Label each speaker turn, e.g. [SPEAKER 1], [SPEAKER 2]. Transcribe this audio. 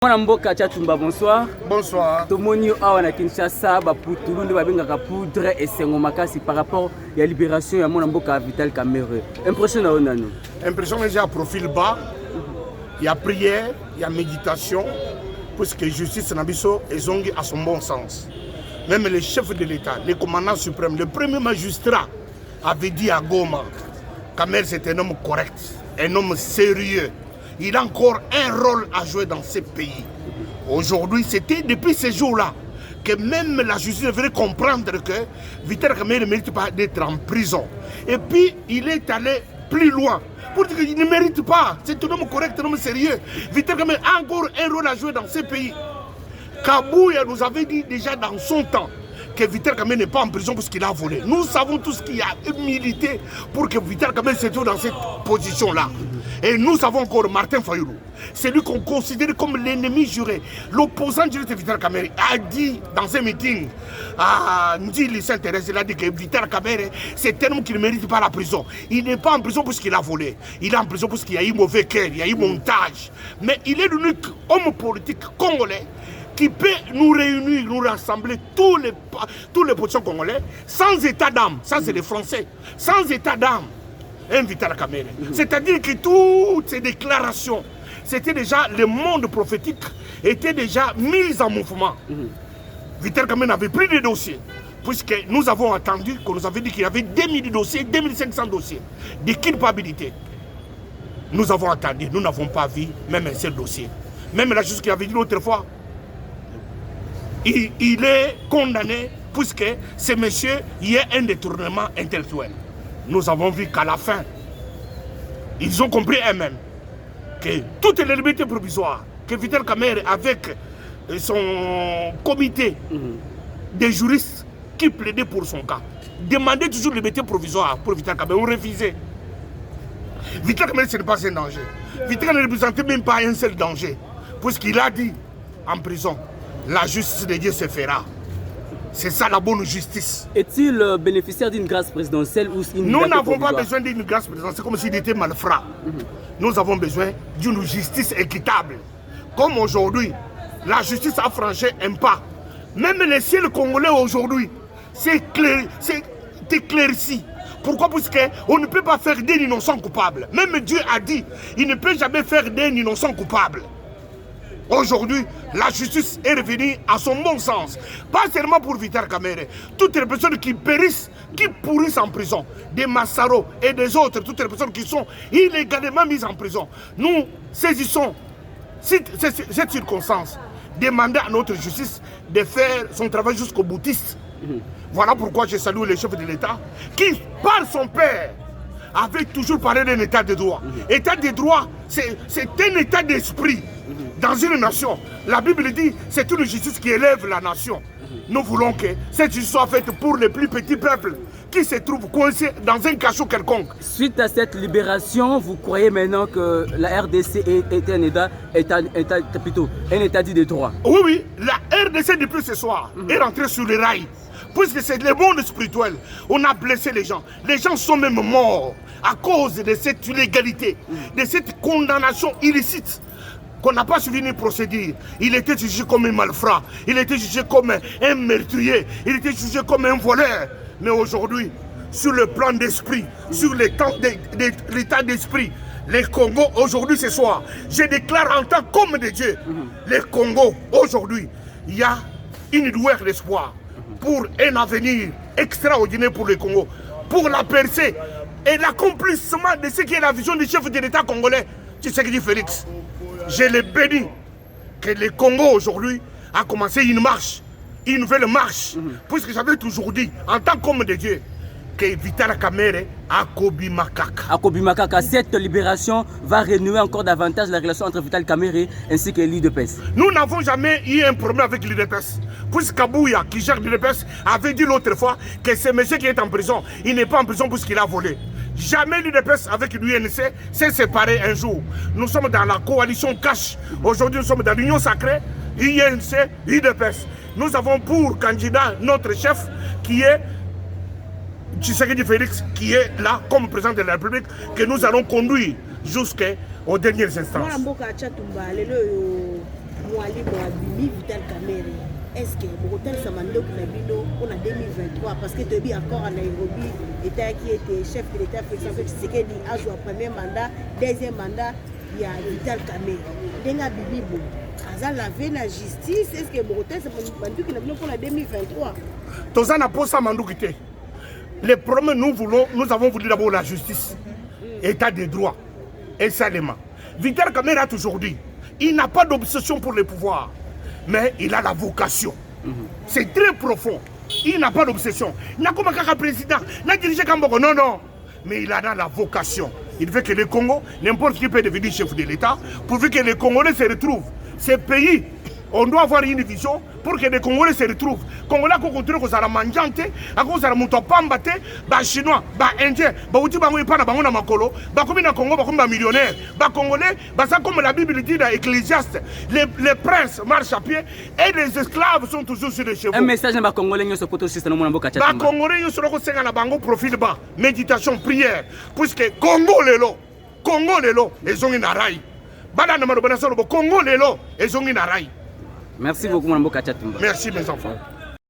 [SPEAKER 1] Mboka Tchatumba, bonsoir.
[SPEAKER 2] Bonsoir.
[SPEAKER 1] Tomoni awa na Kinshasa ba putulu nde babengaka poudre et sengo makasi par rapport à la libération ya mwana mboka Vital Kamerhe. Impression na onano.
[SPEAKER 2] Impression déjà à profil bas. Il y a prière, il y a méditation puisque justice na biso ezongi à son bon sens. Même le chef de l'État, le commandant suprême, le premier magistrat avait dit à Goma, Kamerhe c'est un homme correct, un homme sérieux. Il a encore un rôle à jouer dans ce pays. Aujourd'hui, c'était depuis ces jours-là que même la justice devrait comprendre que Vital Kamerhe ne mérite pas d'être en prison. Et puis, il est allé plus loin pour dire qu'il ne mérite pas. C'est un homme correct, un homme sérieux. Vital Kamerhe a encore un rôle à jouer dans ce pays. Kabouya nous avait dit déjà dans son temps que Vital Kamerhe n'est pas en prison parce qu'il a volé. Nous savons tout ce qu'il y a milité pour que Vital Kamerhe se trouve dans cette position-là. Et nous avons encore Martin Fayulu. C'est lui qu'on considère comme l'ennemi juré. L'opposant direct de Vital Kamerhe a dit dans un meeting à Ndili Saint-Thérèse, il a dit que Vital Kamerhe, c'est un homme qui ne mérite pas la prison. Il n'est pas en prison parce qu'il a volé. Il est en prison parce qu'il y a eu mauvais cœur, il y a eu montage. Mais il est l'unique homme politique congolais qui peut nous réunir, nous rassembler tous les politiciens congolais sans état d'âme. Ça, c'est les Français. Sans état d'âme. Un Vital Kamerhe. C'est-à-dire que toutes ces déclarations, c'était déjà le monde prophétique était déjà mis en mouvement. Vital Kamerhe n'avait plus de dossiers, puisque nous avons entendu qu'on nous avait dit qu'il y avait 2000 dossiers, 2500 dossiers de culpabilité. Nous avons entendu, nous n'avons pas vu même un seul dossier. Même la justice qui avait dit l'autre fois, il est condamné puisque ce monsieur, il y a un détournement intellectuel. Nous avons vu qu'à la fin, ils ont compris eux-mêmes que toutes les libertés provisoires que Vital Kamerhe avec son comité des juristes qui plaidaient pour son cas, demandaient toujours les libertés provisoires pour Vital Kamerhe, on refusait. Vital Kamerhe, ce n'est pas un danger. Vital Kamerhe ne représentait même pas un seul danger, puisqu'il a dit en prison, la justice de Dieu se fera. C'est ça la bonne justice.
[SPEAKER 1] Est-il bénéficiaire d'une grâce présidentielle ou une
[SPEAKER 2] Nous n'avons pas besoin d'une grâce présidentielle comme s'il était malfrat. Nous avons besoin d'une justice équitable. Comme aujourd'hui, la justice a franchi un pas. Même les ciels congolais aujourd'hui, c'est éclairci. Pourquoi? Parce qu'on ne peut pas faire d'un innocent coupable. Même Dieu a dit, il ne peut jamais faire d'un innocent coupable. Aujourd'hui, la justice est revenue à son bon sens. Pas seulement pour Vital Kamerhe. Toutes les personnes qui périssent, qui pourrissent en prison, des Massaro et des autres, toutes les personnes qui sont illégalement mises en prison. Nous saisissons cette circonstance, demander à notre justice de faire son travail jusqu'au boutiste. Voilà pourquoi je salue le chef de l'État qui, par son père, avait toujours parlé d'un état de droit. État de droit, c'est un état d'esprit. Dans une nation, la Bible dit c'est une justice qui élève la nation. Nous voulons que cette justice soit faite pour les plus petits peuples qui se trouvent coincés dans un cachot quelconque.
[SPEAKER 1] Suite à cette libération, vous croyez maintenant que la RDC est un état dit de droit?
[SPEAKER 2] Oui, la RDC depuis ce soir est rentrée sur les rails. Puisque c'est le monde spirituel, on a blessé les gens. Les gens sont même morts à cause de cette illégalité, de cette condamnation illicite. Qu'on n'a pas suivi une procédure. Il était jugé comme un malfrat, il était jugé comme un meurtrier, il était jugé comme un voleur. Mais aujourd'hui, sur le plan d'esprit, sur l'état d'esprit, les Congo, aujourd'hui, ce soir, je déclare en tant qu'homme de Dieu, les Congo, aujourd'hui, il y a une lueur d'espoir pour un avenir extraordinaire pour le Congo, pour la percée et l'accomplissement de ce qui est la vision du chef de l'État congolais, Tshisekedi Félix. Je le bénis que le Congo aujourd'hui a commencé une marche, une nouvelle marche, puisque j'avais toujours dit, en tant qu'homme de Dieu, que Vital Kamerhe a Kobi Makaka.
[SPEAKER 1] À Kobi Makaka, cette libération va renouer encore davantage la relation entre Vital Kamerhe ainsi que l'UDPS.
[SPEAKER 2] Nous n'avons jamais eu un problème avec l'UDPS. Puisque Kabouya, qui gère l'UDPS, avait dit l'autre fois que ce monsieur qui est en prison, il n'est pas en prison parce qu'il a volé. Jamais l'UDPS avec l'UNC s'est séparé un jour. Nous sommes dans la coalition cash. Aujourd'hui, nous sommes dans l'union sacrée, UNC, UDPS. Nous avons pour candidat notre chef qui est Tshisekedi Félix, qui est là comme président de la République, que nous allons conduire jusqu'aux derniers instants.
[SPEAKER 3] Bimi Vital Kamerhe. Est-ce que Borotel Samando Krabino on a 2023 parce que Tobi encore à Nairobi État qui était chef de l'État président Tshisekedi a joué premier mandat, deuxième mandat il y a Vital Kamerhe. Denga Bibibo. Azal lavé la justice. Est-ce que Borotel Samando Krabino pour la 2023?
[SPEAKER 2] Tozana pour ça Mandoukité. Les problèmes nous avons voulu d'abord la justice, état de droit et salement. Vital Kamerhe a toujours dit, il n'a pas d'obsession pour le pouvoir. Mais il a la vocation. C'est très profond. Il n'a pas d'obsession. Il n'a pas comme président. Il n'a dirigé comme beaucoup. Non, non. Mais il a la vocation. Il veut que le Congo, n'importe qui peut devenir chef de l'État, pourvu que les Congolais se retrouvent. Ces pays, on doit avoir une vision pour que les Congolais se retrouvent. Les Congolais qui continuent à mangeante, à cause de la montopambate, les Chinois, les Indiens, les Outils, les Panama, les Makolo, les Congo, les millionnaires, les Congolais, comme la Bible dit dans l'Ecclésiaste, les princes marchent à pied et les esclaves sont toujours sur les chevaux.
[SPEAKER 1] Un message à les Congolais, ils sont
[SPEAKER 2] les Congolais, ils sont profil bas, méditation, prière, puisque Congo lelo, ils ont une araille. Congo lelo, ils ont une araille.
[SPEAKER 1] Merci beaucoup, mon Mboka Tchatumba.
[SPEAKER 2] Merci, mes enfants.